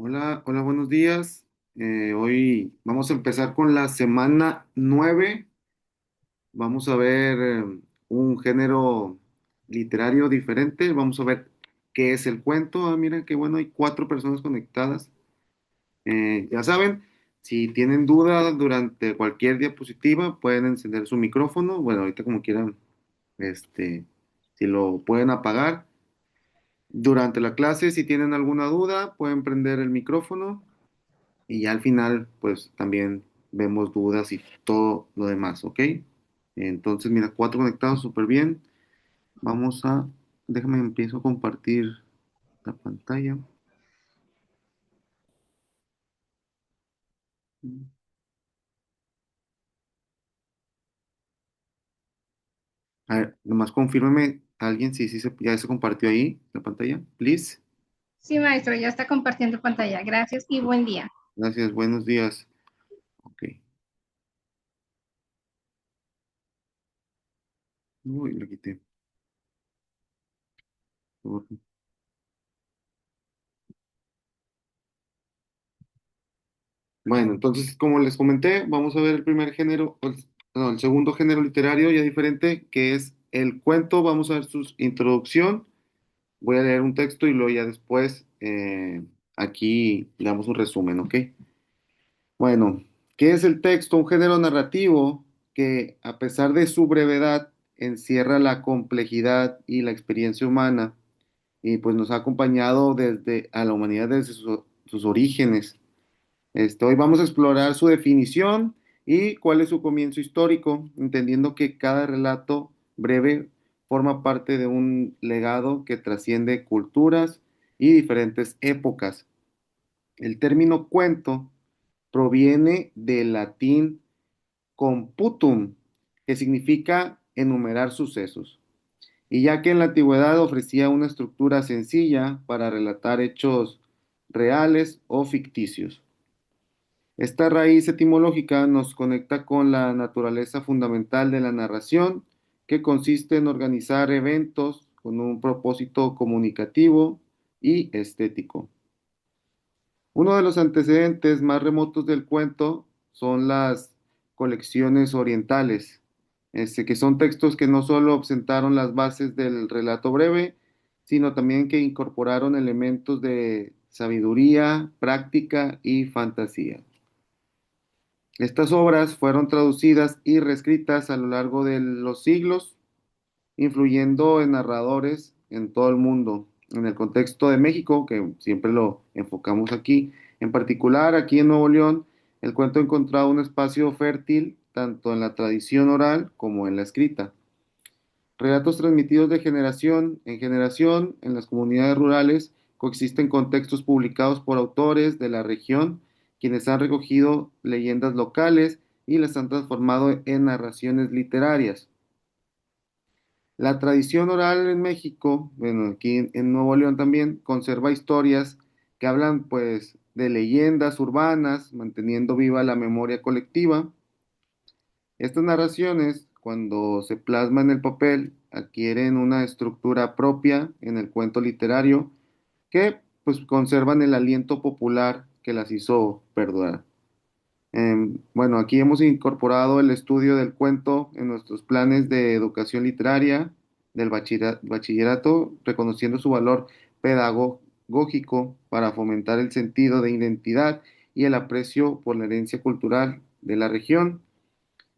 Hola, hola, buenos días. Hoy vamos a empezar con la semana 9. Vamos a ver un género literario diferente. Vamos a ver qué es el cuento. Ah, mira, qué bueno, hay 4 personas conectadas. Ya saben, si tienen duda durante cualquier diapositiva, pueden encender su micrófono. Bueno, ahorita como quieran, este, si lo pueden apagar. Durante la clase, si tienen alguna duda, pueden prender el micrófono. Y ya al final, pues también vemos dudas y todo lo demás, ¿ok? Entonces, mira, 4 conectados, súper bien. Vamos a, déjame empiezo a compartir la pantalla. A ver, nomás confírmeme alguien si ya se compartió ahí la pantalla, please. Sí, maestro, ya está compartiendo pantalla. Gracias y buen día. Gracias, buenos días. Ok. Uy, lo quité. Bueno, entonces, como les comenté, vamos a ver el primer género, no, el segundo género literario ya diferente, que es el cuento. Vamos a ver su introducción. Voy a leer un texto y luego ya después aquí le damos un resumen, ¿ok? Bueno, ¿qué es el texto? Un género narrativo que, a pesar de su brevedad, encierra la complejidad y la experiencia humana y pues nos ha acompañado desde a la humanidad desde sus orígenes. Hoy vamos a explorar su definición y cuál es su comienzo histórico, entendiendo que cada relato breve forma parte de un legado que trasciende culturas y diferentes épocas. El término cuento proviene del latín computum, que significa enumerar sucesos. Y ya que en la antigüedad ofrecía una estructura sencilla para relatar hechos reales o ficticios. Esta raíz etimológica nos conecta con la naturaleza fundamental de la narración, que consiste en organizar eventos con un propósito comunicativo y estético. Uno de los antecedentes más remotos del cuento son las colecciones orientales, que son textos que no solo sentaron las bases del relato breve, sino también que incorporaron elementos de sabiduría, práctica y fantasía. Estas obras fueron traducidas y reescritas a lo largo de los siglos, influyendo en narradores en todo el mundo. En el contexto de México, que siempre lo enfocamos aquí, en particular aquí en Nuevo León, el cuento ha encontrado un espacio fértil tanto en la tradición oral como en la escrita. Relatos transmitidos de generación en generación en las comunidades rurales coexisten con textos publicados por autores de la región, quienes han recogido leyendas locales y las han transformado en narraciones literarias. La tradición oral en México, bueno, aquí en Nuevo León también, conserva historias que hablan pues de leyendas urbanas, manteniendo viva la memoria colectiva. Estas narraciones, cuando se plasman en el papel, adquieren una estructura propia en el cuento literario que pues conservan el aliento popular que las hizo perdurar. Bueno, aquí hemos incorporado el estudio del cuento en nuestros planes de educación literaria del bachillerato, reconociendo su valor pedagógico para fomentar el sentido de identidad y el aprecio por la herencia cultural de la región.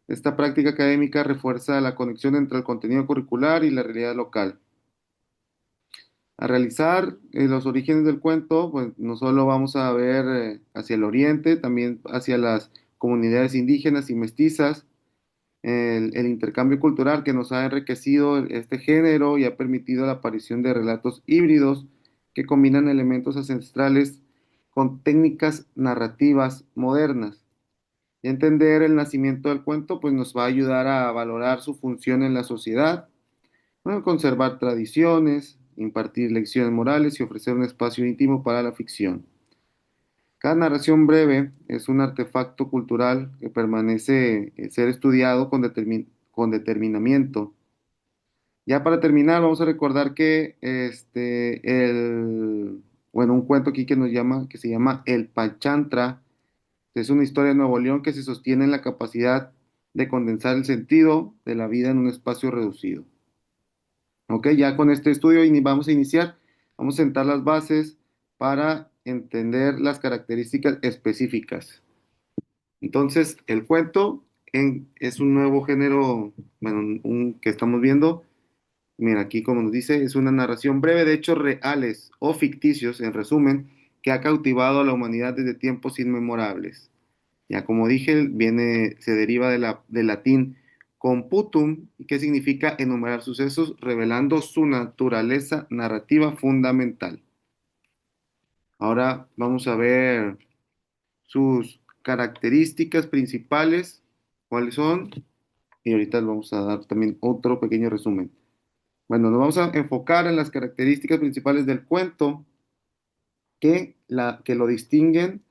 Esta práctica académica refuerza la conexión entre el contenido curricular y la realidad local. Al realizar los orígenes del cuento, pues no solo vamos a ver hacia el oriente, también hacia las comunidades indígenas y mestizas, el intercambio cultural que nos ha enriquecido este género y ha permitido la aparición de relatos híbridos que combinan elementos ancestrales con técnicas narrativas modernas. Y entender el nacimiento del cuento, pues nos va a ayudar a valorar su función en la sociedad, bueno, conservar tradiciones, impartir lecciones morales y ofrecer un espacio íntimo para la ficción. Cada narración breve es un artefacto cultural que permanece ser estudiado con determinamiento. Ya para terminar, vamos a recordar que bueno, un cuento aquí que se llama El Pachantra. Es una historia de Nuevo León que se sostiene en la capacidad de condensar el sentido de la vida en un espacio reducido. Ok, ya con este estudio vamos a iniciar, vamos a sentar las bases para entender las características específicas. Entonces, el cuento es un nuevo género, bueno, que estamos viendo. Mira, aquí como nos dice, es una narración breve de hechos reales o ficticios, en resumen, que ha cautivado a la humanidad desde tiempos inmemorables. Ya como dije, se deriva del latín computum, que significa enumerar sucesos, revelando su naturaleza narrativa fundamental. Ahora vamos a ver sus características principales, cuáles son, y ahorita les vamos a dar también otro pequeño resumen. Bueno, nos vamos a enfocar en las características principales del cuento que lo distinguen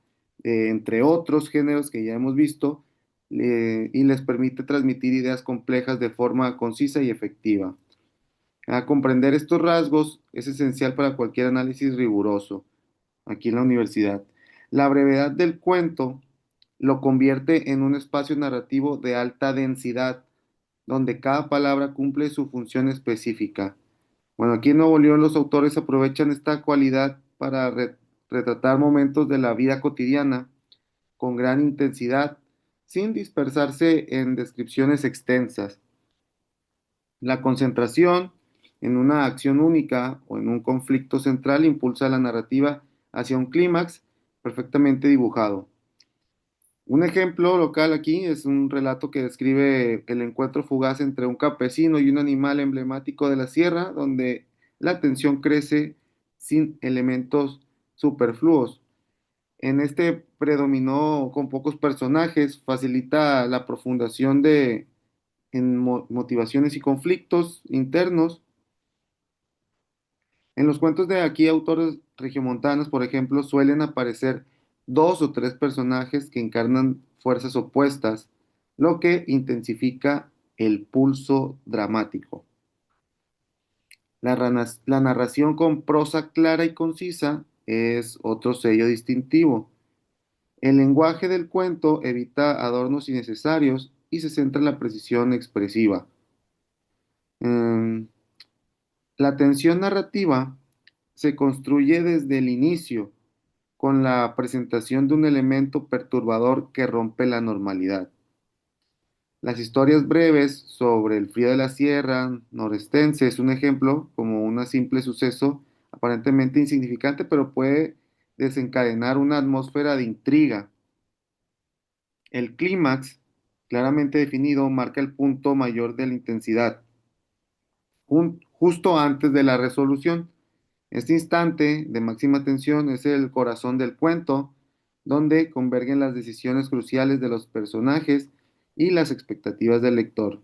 entre otros géneros que ya hemos visto y les permite transmitir ideas complejas de forma concisa y efectiva. A comprender estos rasgos es esencial para cualquier análisis riguroso aquí en la universidad. La brevedad del cuento lo convierte en un espacio narrativo de alta densidad, donde cada palabra cumple su función específica. Bueno, aquí en Nuevo León los autores aprovechan esta cualidad para retratar momentos de la vida cotidiana con gran intensidad, sin dispersarse en descripciones extensas. La concentración en una acción única o en un conflicto central impulsa la narrativa hacia un clímax perfectamente dibujado. Un ejemplo local aquí es un relato que describe el encuentro fugaz entre un campesino y un animal emblemático de la sierra, donde la tensión crece sin elementos superfluos. En este predominó con pocos personajes, facilita la profundación en motivaciones y conflictos internos. En los cuentos de aquí, autores regiomontanos, por ejemplo, suelen aparecer dos o tres personajes que encarnan fuerzas opuestas, lo que intensifica el pulso dramático. La narración con prosa clara y concisa es otro sello distintivo. El lenguaje del cuento evita adornos innecesarios y se centra en la precisión expresiva. Mm, la tensión narrativa se construye desde el inicio con la presentación de un elemento perturbador que rompe la normalidad. Las historias breves sobre el frío de la sierra norestense es un ejemplo, como un simple suceso aparentemente insignificante, pero puede desencadenar una atmósfera de intriga. El clímax, claramente definido, marca el punto mayor de la intensidad, justo antes de la resolución. Este instante de máxima tensión es el corazón del cuento, donde convergen las decisiones cruciales de los personajes y las expectativas del lector.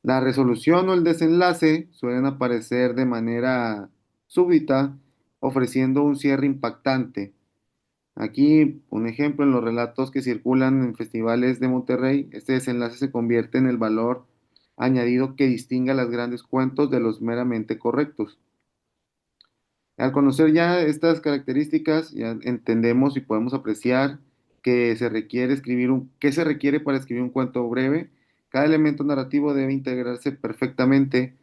La resolución o el desenlace suelen aparecer de manera súbita, ofreciendo un cierre impactante. Aquí, un ejemplo, en los relatos que circulan en festivales de Monterrey, este desenlace se convierte en el valor añadido que distingue a los grandes cuentos de los meramente correctos. Al conocer ya estas características, ya entendemos y podemos apreciar que qué se requiere para escribir un cuento breve. Cada elemento narrativo debe integrarse perfectamente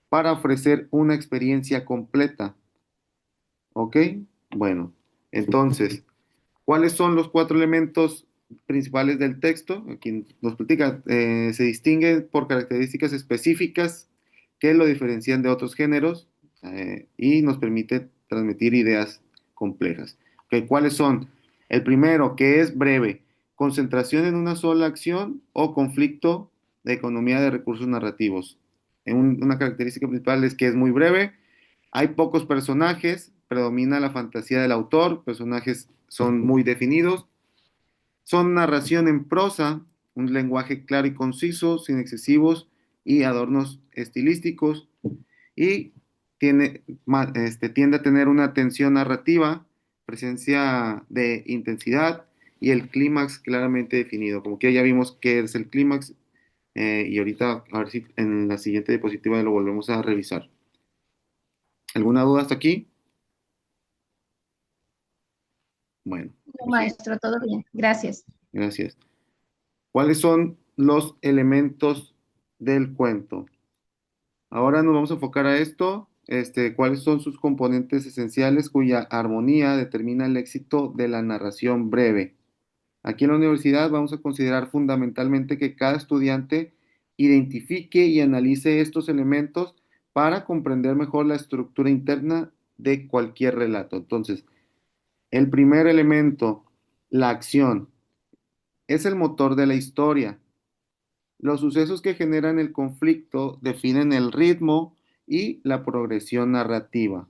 para ofrecer una experiencia completa. ¿Ok? Bueno, entonces, ¿cuáles son los cuatro elementos principales del texto? Aquí nos platica, se distingue por características específicas que lo diferencian de otros géneros y nos permite transmitir ideas complejas. Ok, ¿cuáles son? El primero, que es breve, concentración en una sola acción o conflicto de economía de recursos narrativos. Una característica principal es que es muy breve, hay pocos personajes, predomina la fantasía del autor, personajes son muy definidos, son narración en prosa, un lenguaje claro y conciso, sin excesivos y adornos estilísticos, y tiende a tener una tensión narrativa, presencia de intensidad y el clímax claramente definido. Como que ya vimos qué es el clímax y ahorita a ver si en la siguiente diapositiva lo volvemos a revisar. ¿Alguna duda hasta aquí? Bueno, No, maestro, todo bien. Gracias. gracias. ¿Cuáles son los elementos del cuento? Ahora nos vamos a enfocar a esto. ¿Cuáles son sus componentes esenciales cuya armonía determina el éxito de la narración breve? Aquí en la universidad vamos a considerar fundamentalmente que cada estudiante identifique y analice estos elementos para comprender mejor la estructura interna de cualquier relato. Entonces, el primer elemento, la acción, es el motor de la historia. Los sucesos que generan el conflicto definen el ritmo y la progresión narrativa.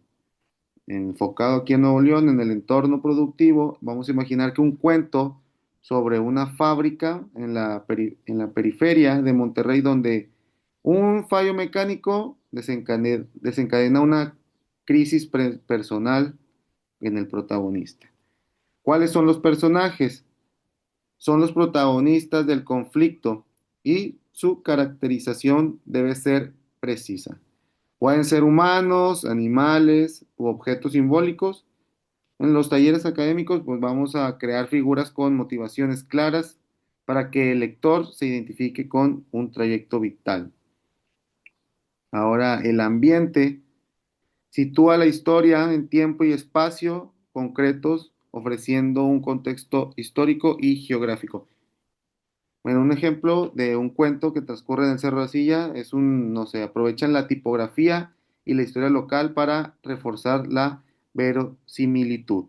Enfocado aquí en Nuevo León, en el entorno productivo, vamos a imaginar que un cuento sobre una fábrica en la periferia de Monterrey donde un fallo mecánico desencadena una crisis personal en el protagonista. ¿Cuáles son los personajes? Son los protagonistas del conflicto y su caracterización debe ser precisa. Pueden ser humanos, animales u objetos simbólicos. En los talleres académicos, pues vamos a crear figuras con motivaciones claras para que el lector se identifique con un trayecto vital. Ahora, el ambiente sitúa la historia en tiempo y espacio concretos, ofreciendo un contexto histórico y geográfico. Bueno, un ejemplo de un cuento que transcurre en el Cerro de la Silla es no sé, aprovechan la tipografía y la historia local para reforzar la verosimilitud.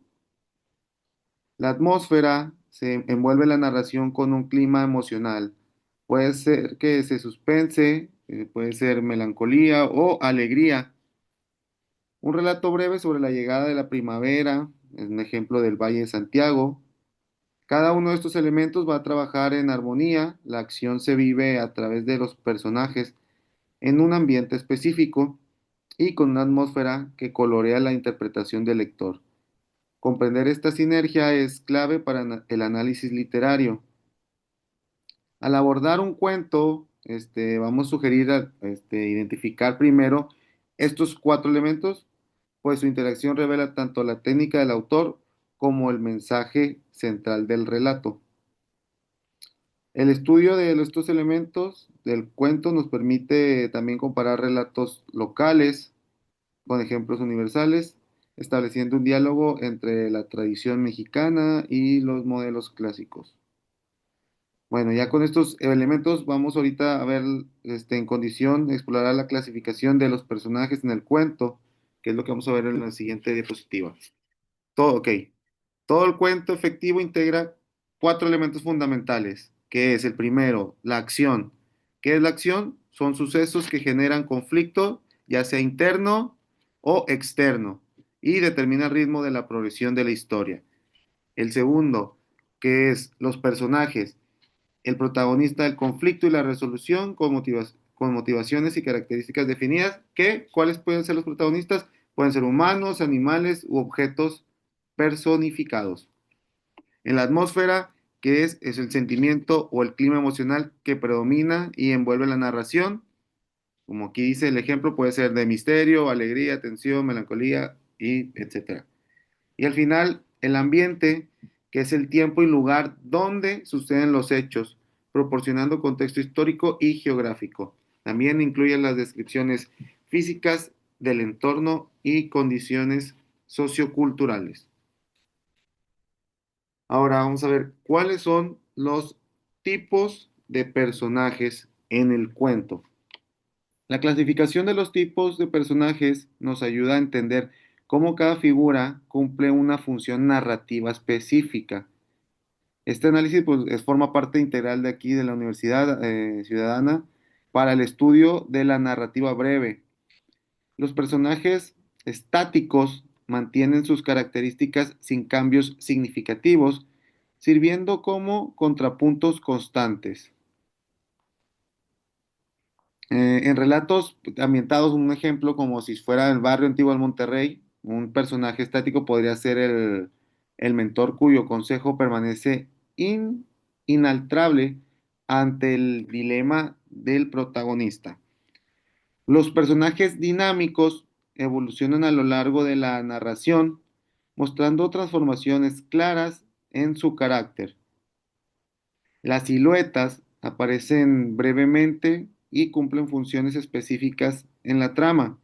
La atmósfera se envuelve la narración con un clima emocional. Puede ser que se suspense, puede ser melancolía o alegría. Un relato breve sobre la llegada de la primavera, es un ejemplo del Valle de Santiago. Cada uno de estos elementos va a trabajar en armonía. La acción se vive a través de los personajes en un ambiente específico y con una atmósfera que colorea la interpretación del lector. Comprender esta sinergia es clave para el análisis literario. Al abordar un cuento, vamos a sugerir identificar primero estos cuatro elementos, pues su interacción revela tanto la técnica del autor como el mensaje central del relato. El estudio de estos elementos del cuento nos permite también comparar relatos locales con ejemplos universales, estableciendo un diálogo entre la tradición mexicana y los modelos clásicos. Bueno, ya con estos elementos vamos ahorita a ver en condición de explorar la clasificación de los personajes en el cuento, que es lo que vamos a ver en la siguiente diapositiva. Todo, ok. Todo el cuento efectivo integra cuatro elementos fundamentales, que es el primero, la acción. ¿Qué es la acción? Son sucesos que generan conflicto, ya sea interno o externo, y determina el ritmo de la progresión de la historia. El segundo, que es los personajes, el protagonista del conflicto y la resolución con motivaciones y características definidas. ¿Cuáles pueden ser los protagonistas? Pueden ser humanos, animales u objetos personificados. En la atmósfera, es el sentimiento o el clima emocional que predomina y envuelve la narración. Como aquí dice el ejemplo, puede ser de misterio, alegría, tensión, melancolía, y etcétera. Y al final, el ambiente, que es el tiempo y lugar donde suceden los hechos, proporcionando contexto histórico y geográfico. También incluye las descripciones físicas del entorno y condiciones socioculturales. Ahora vamos a ver cuáles son los tipos de personajes en el cuento. La clasificación de los tipos de personajes nos ayuda a entender cómo cada figura cumple una función narrativa específica. Este análisis pues, forma parte integral de aquí de la Universidad Ciudadana para el estudio de la narrativa breve. Los personajes estáticos mantienen sus características sin cambios significativos, sirviendo como contrapuntos constantes. En relatos ambientados, un ejemplo como si fuera el barrio antiguo de Monterrey, un personaje estático podría ser el mentor cuyo consejo permanece inalterable ante el dilema del protagonista. Los personajes dinámicos evolucionan a lo largo de la narración, mostrando transformaciones claras en su carácter. Las siluetas aparecen brevemente y cumplen funciones específicas en la trama.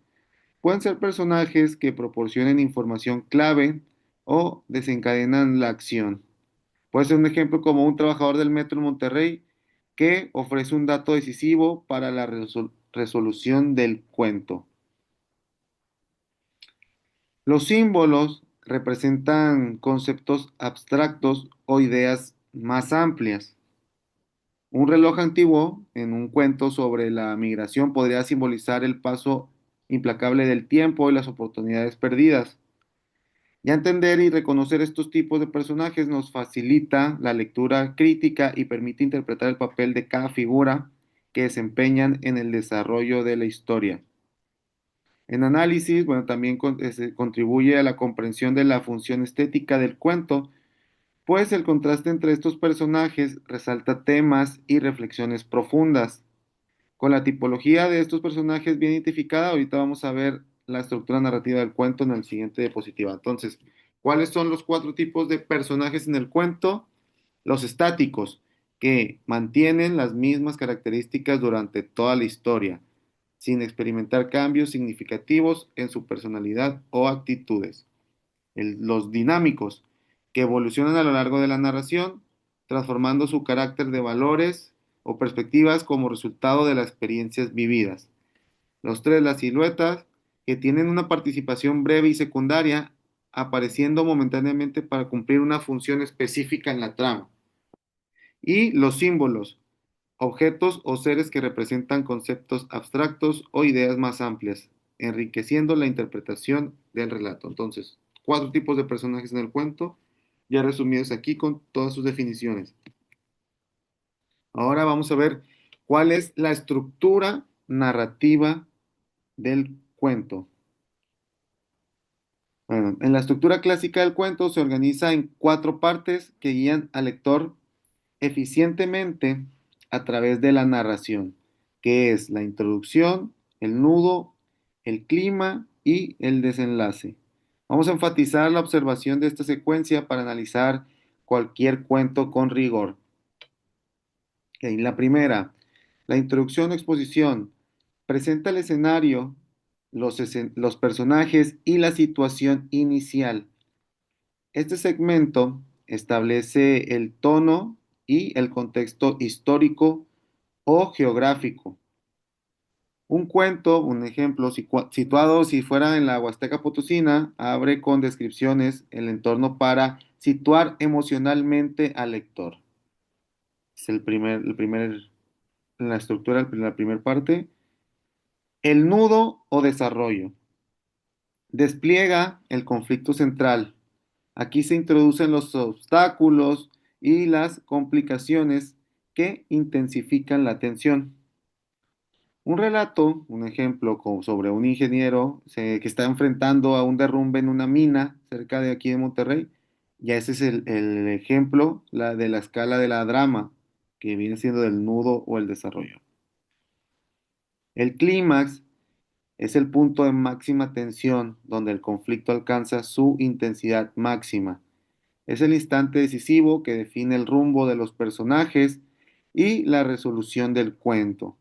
Pueden ser personajes que proporcionen información clave o desencadenan la acción. Puede ser un ejemplo como un trabajador del metro en Monterrey que ofrece un dato decisivo para la resolución del cuento. Los símbolos representan conceptos abstractos o ideas más amplias. Un reloj antiguo en un cuento sobre la migración podría simbolizar el paso implacable del tiempo y las oportunidades perdidas. Ya entender y reconocer estos tipos de personajes nos facilita la lectura crítica y permite interpretar el papel de cada figura que desempeñan en el desarrollo de la historia. En análisis, bueno, también se contribuye a la comprensión de la función estética del cuento, pues el contraste entre estos personajes resalta temas y reflexiones profundas. Con la tipología de estos personajes bien identificada, ahorita vamos a ver la estructura narrativa del cuento en el siguiente diapositiva. Entonces, ¿cuáles son los cuatro tipos de personajes en el cuento? Los estáticos, que mantienen las mismas características durante toda la historia, sin experimentar cambios significativos en su personalidad o actitudes. Los dinámicos, que evolucionan a lo largo de la narración, transformando su carácter de valores o perspectivas como resultado de las experiencias vividas. Los tres, las siluetas, que tienen una participación breve y secundaria, apareciendo momentáneamente para cumplir una función específica en la trama. Y los símbolos, objetos o seres que representan conceptos abstractos o ideas más amplias, enriqueciendo la interpretación del relato. Entonces, cuatro tipos de personajes en el cuento, ya resumidos aquí con todas sus definiciones. Ahora vamos a ver cuál es la estructura narrativa del cuento. Bueno, en la estructura clásica del cuento se organiza en cuatro partes que guían al lector eficientemente a través de la narración, que es la introducción, el nudo, el clima y el desenlace. Vamos a enfatizar la observación de esta secuencia para analizar cualquier cuento con rigor. Okay, la primera, la introducción o exposición, presenta el escenario, los personajes y la situación inicial. Este segmento establece el tono y el contexto histórico o geográfico. Un cuento, un ejemplo, situado si fuera en la Huasteca Potosina, abre con descripciones el entorno para situar emocionalmente al lector. Es la estructura, la primera parte. El nudo o desarrollo. Despliega el conflicto central. Aquí se introducen los obstáculos y las complicaciones que intensifican la tensión. Un relato, un ejemplo sobre un ingeniero que está enfrentando a un derrumbe en una mina cerca de aquí de Monterrey, ya ese es el ejemplo de la escala de la drama, que viene siendo del nudo o el desarrollo. El clímax es el punto de máxima tensión donde el conflicto alcanza su intensidad máxima. Es el instante decisivo que define el rumbo de los personajes y la resolución del cuento.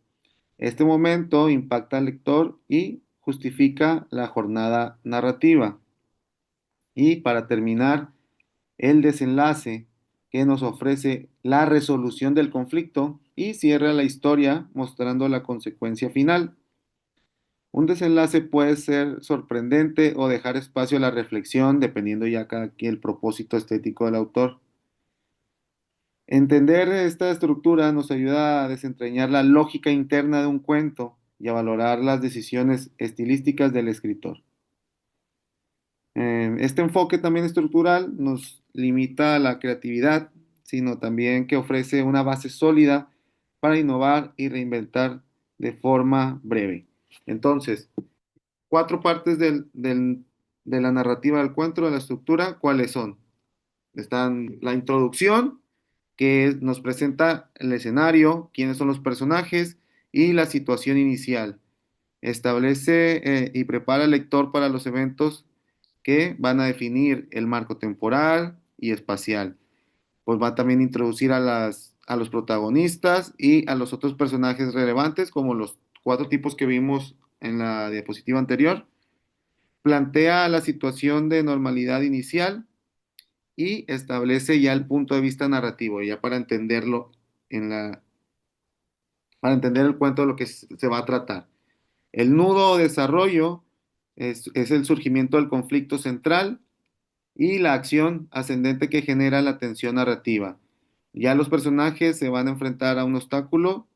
Este momento impacta al lector y justifica la jornada narrativa. Y para terminar, el desenlace que nos ofrece la resolución del conflicto y cierra la historia mostrando la consecuencia final. Un desenlace puede ser sorprendente o dejar espacio a la reflexión, dependiendo ya cada quien el propósito estético del autor. Entender esta estructura nos ayuda a desentrañar la lógica interna de un cuento y a valorar las decisiones estilísticas del escritor. Este enfoque también estructural nos limita a la creatividad, sino también que ofrece una base sólida para innovar y reinventar de forma breve. Entonces, cuatro partes de la narrativa del cuento, de la estructura, ¿cuáles son? Están la introducción, que nos presenta el escenario, quiénes son los personajes y la situación inicial. Establece y prepara al lector para los eventos que van a definir el marco temporal y espacial. Pues va a también introducir a los protagonistas y a los otros personajes relevantes, como los cuatro tipos que vimos en la diapositiva anterior. Plantea la situación de normalidad inicial y establece ya el punto de vista narrativo, ya para entenderlo para entender el cuento de lo que se va a tratar. El nudo o desarrollo es el surgimiento del conflicto central y la acción ascendente que genera la tensión narrativa. Ya los personajes se van a enfrentar a un obstáculo,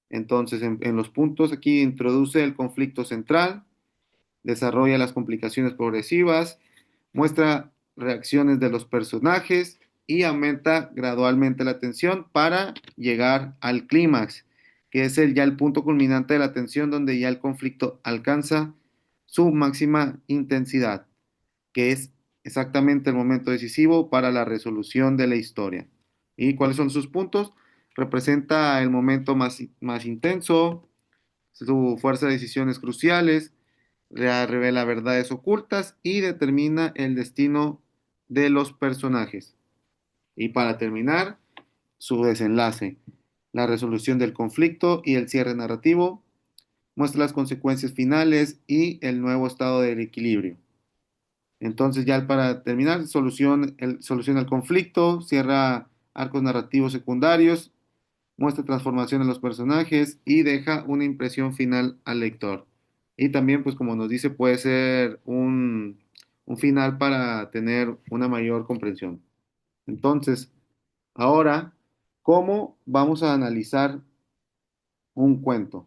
entonces en los puntos aquí introduce el conflicto central, desarrolla las complicaciones progresivas, muestra reacciones de los personajes y aumenta gradualmente la tensión para llegar al clímax, que es ya el punto culminante de la tensión donde ya el conflicto alcanza su máxima intensidad, que es exactamente el momento decisivo para la resolución de la historia. ¿Y cuáles son sus puntos? Representa el momento más intenso, su fuerza de decisiones cruciales, revela verdades ocultas y determina el destino de los personajes. Y para terminar, su desenlace, la resolución del conflicto y el cierre narrativo, muestra las consecuencias finales y el nuevo estado del equilibrio. Entonces ya para terminar, soluciona el conflicto, cierra arcos narrativos secundarios, muestra transformación en los personajes y deja una impresión final al lector. Y también, pues como nos dice, puede ser un final para tener una mayor comprensión. Entonces, ahora, ¿cómo vamos a analizar un cuento?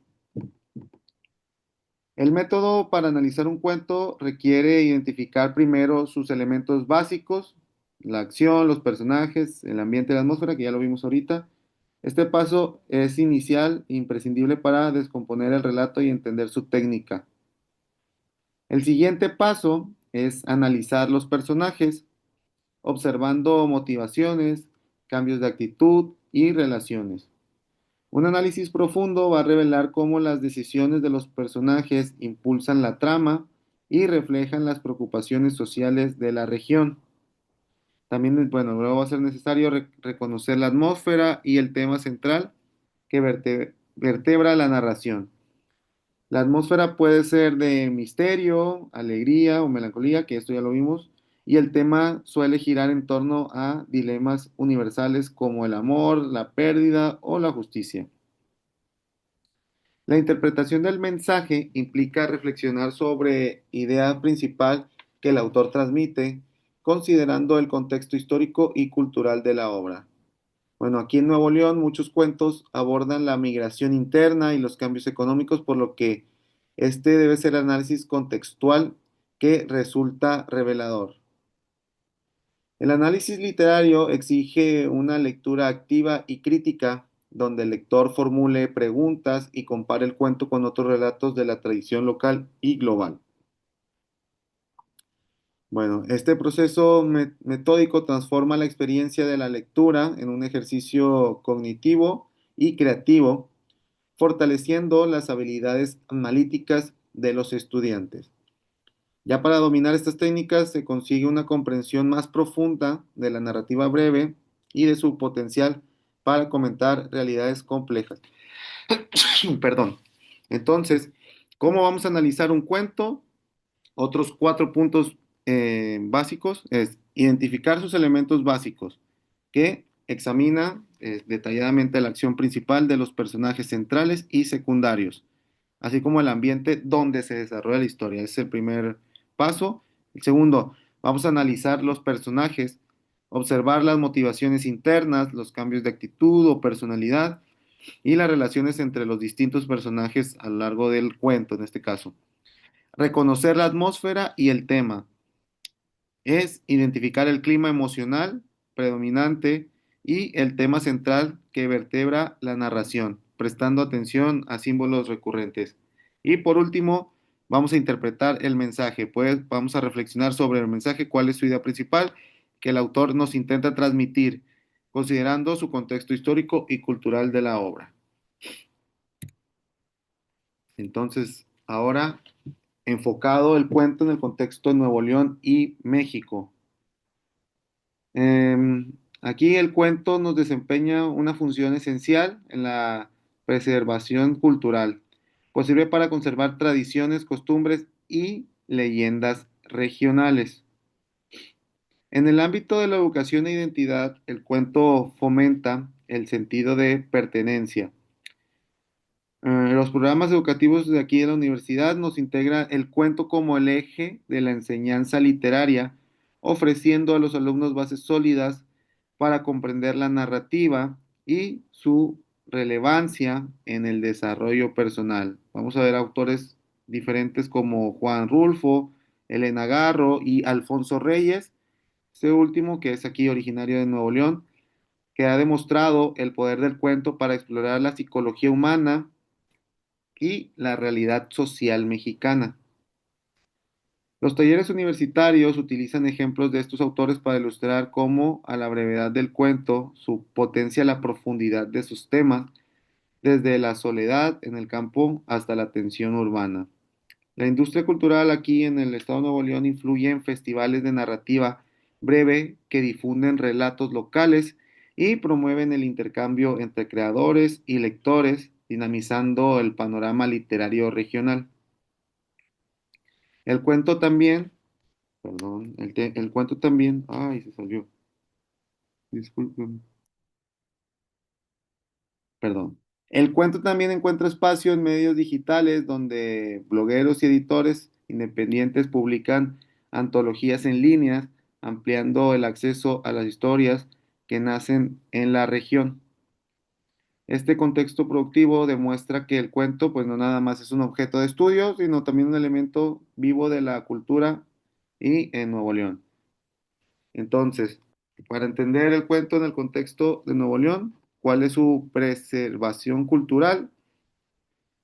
El método para analizar un cuento requiere identificar primero sus elementos básicos, la acción, los personajes, el ambiente y la atmósfera, que ya lo vimos ahorita. Este paso es inicial e imprescindible para descomponer el relato y entender su técnica. El siguiente paso es analizar los personajes, observando motivaciones, cambios de actitud y relaciones. Un análisis profundo va a revelar cómo las decisiones de los personajes impulsan la trama y reflejan las preocupaciones sociales de la región. También, bueno, luego va a ser necesario reconocer la atmósfera y el tema central que vertebra la narración. La atmósfera puede ser de misterio, alegría o melancolía, que esto ya lo vimos, y el tema suele girar en torno a dilemas universales como el amor, la pérdida o la justicia. La interpretación del mensaje implica reflexionar sobre idea principal que el autor transmite, considerando el contexto histórico y cultural de la obra. Bueno, aquí en Nuevo León muchos cuentos abordan la migración interna y los cambios económicos, por lo que este debe ser análisis contextual que resulta revelador. El análisis literario exige una lectura activa y crítica, donde el lector formule preguntas y compare el cuento con otros relatos de la tradición local y global. Bueno, este proceso metódico transforma la experiencia de la lectura en un ejercicio cognitivo y creativo, fortaleciendo las habilidades analíticas de los estudiantes. Ya para dominar estas técnicas se consigue una comprensión más profunda de la narrativa breve y de su potencial para comentar realidades complejas. Perdón. Entonces, ¿cómo vamos a analizar un cuento? Otros cuatro puntos básicos es identificar sus elementos básicos, que examina detalladamente la acción principal de los personajes centrales y secundarios, así como el ambiente donde se desarrolla la historia. Ese es el primer paso. El segundo, vamos a analizar los personajes, observar las motivaciones internas, los cambios de actitud o personalidad y las relaciones entre los distintos personajes a lo largo del cuento, en este caso. Reconocer la atmósfera y el tema. Es identificar el clima emocional predominante y el tema central que vertebra la narración, prestando atención a símbolos recurrentes. Y por último, vamos a interpretar el mensaje, pues vamos a reflexionar sobre el mensaje, cuál es su idea principal que el autor nos intenta transmitir, considerando su contexto histórico y cultural de la obra. Entonces, ahora enfocado el cuento en el contexto de Nuevo León y México. Aquí el cuento nos desempeña una función esencial en la preservación cultural, pues sirve para conservar tradiciones, costumbres y leyendas regionales. En el ámbito de la educación e identidad, el cuento fomenta el sentido de pertenencia. Los programas educativos de aquí de la universidad nos integra el cuento como el eje de la enseñanza literaria, ofreciendo a los alumnos bases sólidas para comprender la narrativa y su relevancia en el desarrollo personal. Vamos a ver autores diferentes como Juan Rulfo, Elena Garro y Alfonso Reyes, este último que es aquí originario de Nuevo León, que ha demostrado el poder del cuento para explorar la psicología humana y la realidad social mexicana. Los talleres universitarios utilizan ejemplos de estos autores para ilustrar cómo, a la brevedad del cuento, su potencia la profundidad de sus temas, desde la soledad en el campo hasta la tensión urbana. La industria cultural aquí en el estado de Nuevo León influye en festivales de narrativa breve que difunden relatos locales y promueven el intercambio entre creadores y lectores, dinamizando el panorama literario regional. El cuento también, perdón, el cuento también, ay, se salió, disculpen, perdón. El cuento también encuentra espacio en medios digitales donde blogueros y editores independientes publican antologías en línea, ampliando el acceso a las historias que nacen en la región. Este contexto productivo demuestra que el cuento, pues no nada más es un objeto de estudio, sino también un elemento vivo de la cultura y en Nuevo León. Entonces, para entender el cuento en el contexto de Nuevo León, cuál es su preservación cultural,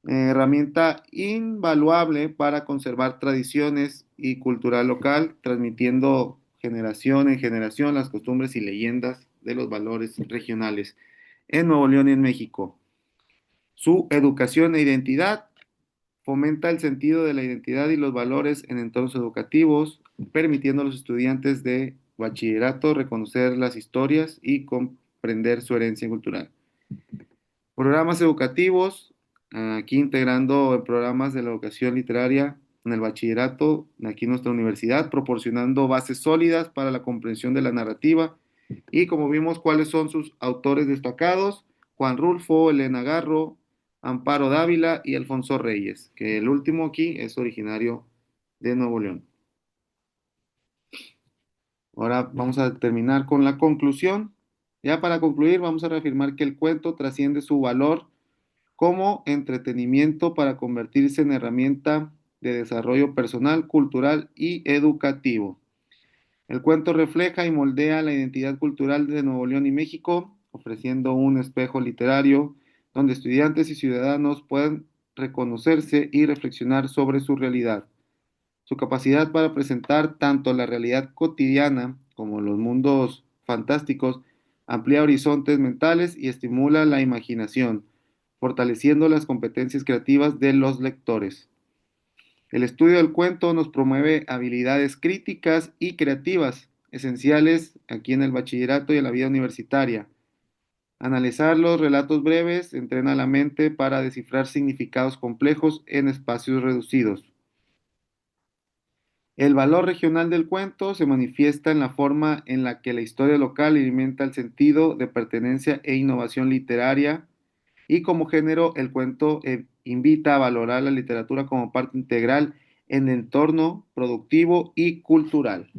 herramienta invaluable para conservar tradiciones y cultura local, transmitiendo generación en generación las costumbres y leyendas de los valores regionales en Nuevo León y en México. Su educación e identidad fomenta el sentido de la identidad y los valores en entornos educativos, permitiendo a los estudiantes de bachillerato reconocer las historias y comprender su herencia cultural. Programas educativos, aquí integrando programas de la educación literaria en el bachillerato, aquí en nuestra universidad, proporcionando bases sólidas para la comprensión de la narrativa y como vimos cuáles son sus autores destacados, Juan Rulfo, Elena Garro, Amparo Dávila y Alfonso Reyes, que el último aquí es originario de Nuevo León. Ahora vamos a terminar con la conclusión. Ya para concluir, vamos a reafirmar que el cuento trasciende su valor como entretenimiento para convertirse en herramienta de desarrollo personal, cultural y educativo. El cuento refleja y moldea la identidad cultural de Nuevo León y México, ofreciendo un espejo literario donde estudiantes y ciudadanos puedan reconocerse y reflexionar sobre su realidad. Su capacidad para presentar tanto la realidad cotidiana como los mundos fantásticos amplía horizontes mentales y estimula la imaginación, fortaleciendo las competencias creativas de los lectores. El estudio del cuento nos promueve habilidades críticas y creativas, esenciales aquí en el bachillerato y en la vida universitaria. Analizar los relatos breves entrena la mente para descifrar significados complejos en espacios reducidos. El valor regional del cuento se manifiesta en la forma en la que la historia local alimenta el sentido de pertenencia e innovación literaria y como género el cuento invita a valorar la literatura como parte integral en el entorno productivo y cultural.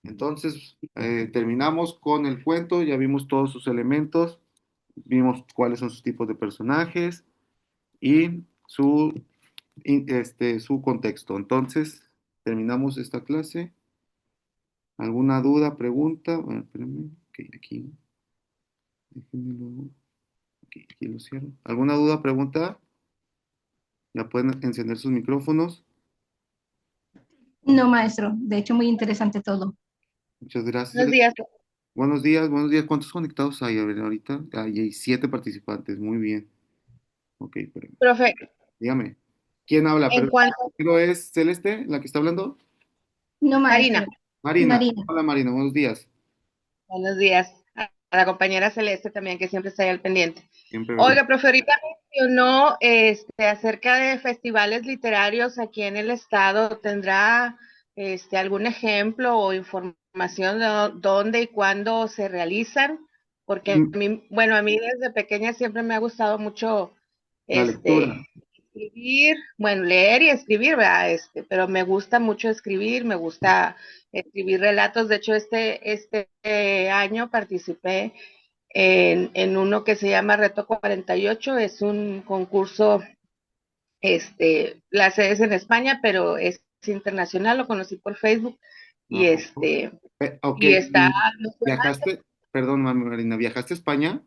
Entonces, terminamos con el cuento, ya vimos todos sus elementos, vimos cuáles son sus tipos de personajes y su contexto. Entonces, terminamos esta clase. ¿Alguna duda, pregunta? Bueno, espérenme, ok, aquí, déjenmelo, ok, aquí lo cierro. ¿Alguna duda, pregunta? Ya pueden encender sus micrófonos. No, maestro. De hecho, muy interesante todo. Muchas gracias. Buenos días, Buenos días, buenos días. ¿Cuántos conectados hay? A ver, ahorita. Ahí hay 7 participantes. Muy bien. Ok, espérenme. profe. Dígame. ¿Quién habla? En Pero cuanto, ¿pero es Celeste la que está hablando? no, maestro, Marina, Marina. Marina. Hola Marina, buenos días. buenos días. A la compañera Celeste también, que siempre está ahí al pendiente. Siempre, ¿verdad? Oiga, profe, ahorita mencionó acerca de festivales literarios aquí en el estado. ¿Tendrá algún ejemplo o información de dónde y cuándo se realizan? Porque Mm, a mí, bueno, a mí desde pequeña siempre me ha gustado mucho la lectura. escribir, bueno, leer y escribir, ¿verdad? Pero me gusta mucho escribir, me gusta escribir relatos. De hecho, este año participé en uno que se llama Reto 48. Es un concurso, la sede es en España, pero es internacional. Lo conocí por Facebook y ¿A poco? Ok, y está ¿y viajaste? Perdón, Marina, ¿viajaste a España?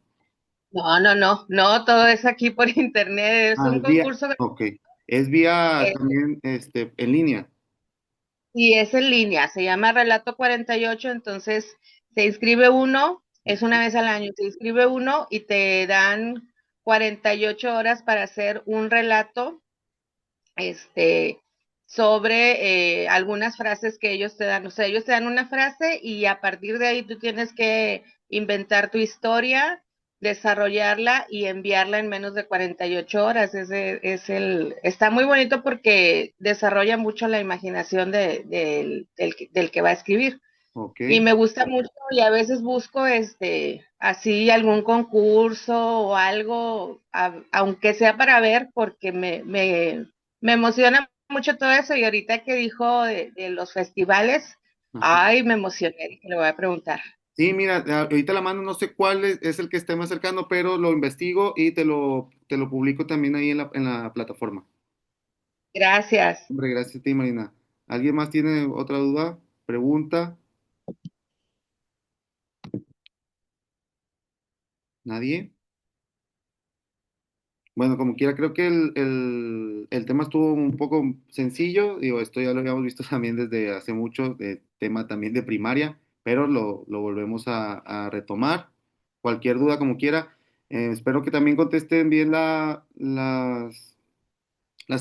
no, no, no, no, todo es aquí por internet. Es Ah, un es vía. concurso Ok. Es vía eh, también en línea. y es en línea, se llama Relato 48. Entonces se inscribe uno, es una vez al año, se inscribe uno y te dan 48 horas para hacer un relato este, sobre algunas frases que ellos te dan. O sea, ellos te dan una frase y a partir de ahí tú tienes que inventar tu historia, desarrollarla y enviarla en menos de 48 horas. Está muy bonito porque desarrolla mucho la imaginación del que va a escribir. Ok. Y me gusta mucho y a veces busco así algún concurso o algo, aunque sea para ver, porque me emociona mucho todo eso. Y ahorita que dijo de los festivales, Ajá. ay, me emocioné, dije, le voy a preguntar. Sí, mira, ahorita la mano no sé cuál es el que esté más cercano, pero lo investigo y te lo publico también ahí en la plataforma. Gracias. Hombre, gracias a ti, Marina. ¿Alguien más tiene otra duda? ¿Pregunta? ¿Nadie? Bueno, como quiera, creo que el tema estuvo un poco sencillo. Digo, esto ya lo habíamos visto también desde hace mucho, de tema también de primaria, pero lo volvemos a retomar. Cualquier duda, como quiera. Espero que también contesten bien las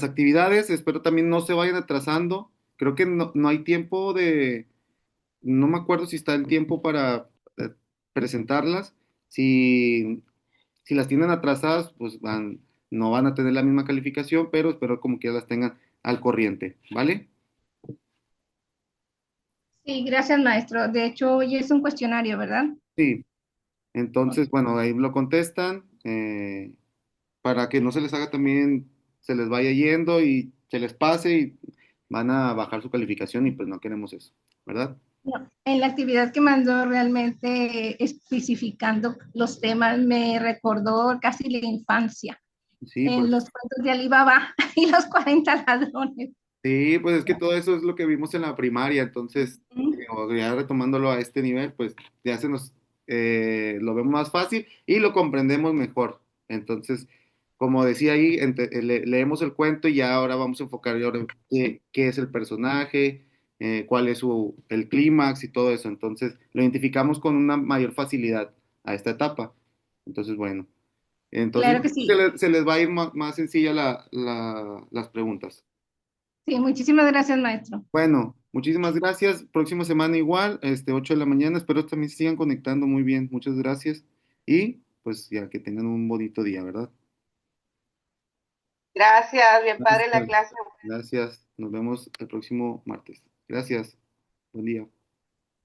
actividades. Espero también no se vayan atrasando. Creo que no hay tiempo no me acuerdo si está el tiempo para presentarlas. Si las tienen atrasadas, pues no van a tener la misma calificación, pero espero como que las tengan al corriente, ¿vale? Sí, gracias, maestro. De hecho, hoy es un cuestionario, ¿verdad? Sí, entonces, Ok. bueno, ahí lo contestan para que no se les haga también, se les vaya yendo y se les pase y van a bajar su calificación y pues no queremos eso, ¿verdad? No, en la actividad que mandó realmente especificando los temas me recordó casi la infancia, Sí, en pues los cuentos de Alibaba y los 40 ladrones. sí, pues es que todo eso es lo que vimos en la primaria, entonces, ya retomándolo a este nivel, pues ya lo vemos más fácil y lo comprendemos mejor. Entonces, como decía ahí, leemos el cuento y ya ahora vamos a enfocar ahora en qué es el personaje, cuál es el clímax y todo eso. Entonces, lo identificamos con una mayor facilidad a esta etapa. Entonces, bueno, entonces Claro que se, sí. le- se les va a ir más sencilla las preguntas. Sí, muchísimas gracias, maestro. Bueno, muchísimas gracias. Próxima semana igual, 8 de la mañana. Espero también se sigan conectando muy bien. Muchas gracias. Y pues ya que tengan un bonito día, ¿verdad? Gracias, bien padre la Gracias. clase. Gracias. Nos vemos el próximo martes. Gracias. Buen día.